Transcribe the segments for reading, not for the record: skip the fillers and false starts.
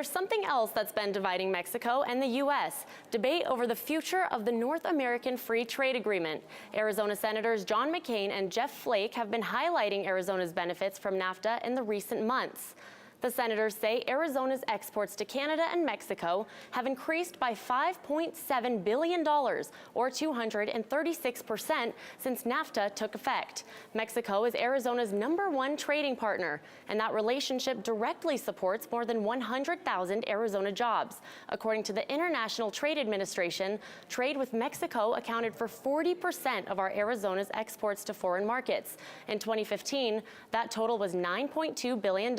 There's something else that's been dividing Mexico and the U.S. Debate over the future of the North American Free Trade Agreement. Arizona Senators John McCain and Jeff Flake have been highlighting Arizona's benefits from NAFTA in the recent months. The senators say Arizona's exports to Canada and Mexico have increased by $5.7 billion, or 236%, since NAFTA took effect. Mexico is Arizona's #1 trading partner, and that relationship directly supports more than 100,000 Arizona jobs. According to the International Trade Administration, trade with Mexico accounted for 40% of our Arizona's exports to foreign markets. In 2015, that total was $9.2 billion.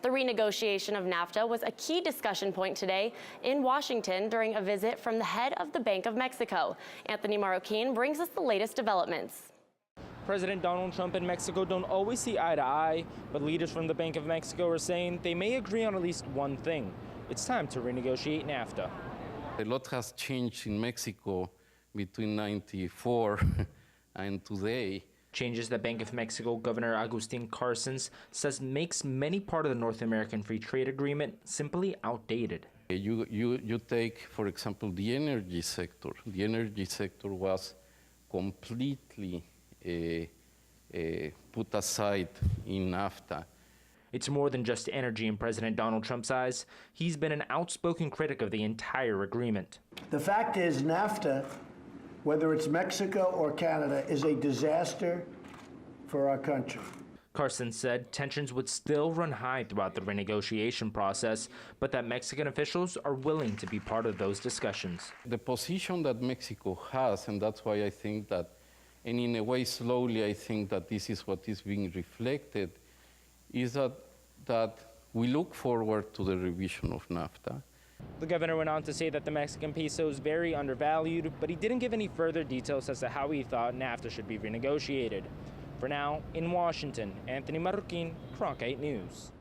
The renegotiation of NAFTA was a key discussion point today in Washington during a visit from the head of the Bank of Mexico. Anthony Marroquin brings us the latest developments. President Donald Trump and Mexico don't always see eye to eye, but leaders from the Bank of Mexico are saying they may agree on at least one thing. It's time to renegotiate NAFTA. A lot has changed in Mexico between '94 and today. Changes that Bank of Mexico Governor Agustin Carstens says makes many part of the North American Free Trade Agreement simply outdated. You take, for example, the energy sector. The energy sector was completely put aside in NAFTA. It's more than just energy in President Donald Trump's eyes. He's been an outspoken critic of the entire agreement. The fact is, NAFTA, whether it's Mexico or Canada, is a disaster for our country. Carson said tensions would still run high throughout the renegotiation process, but that Mexican officials are willing to be part of those discussions. The position that Mexico has, and that's why I think that, and in a way slowly I think that this is what is being reflected, is that we look forward to the revision of NAFTA. The governor went on to say that the Mexican peso is very undervalued, but he didn't give any further details as to how he thought NAFTA should be renegotiated. For now, in Washington, Anthony Marroquin, Cronkite News.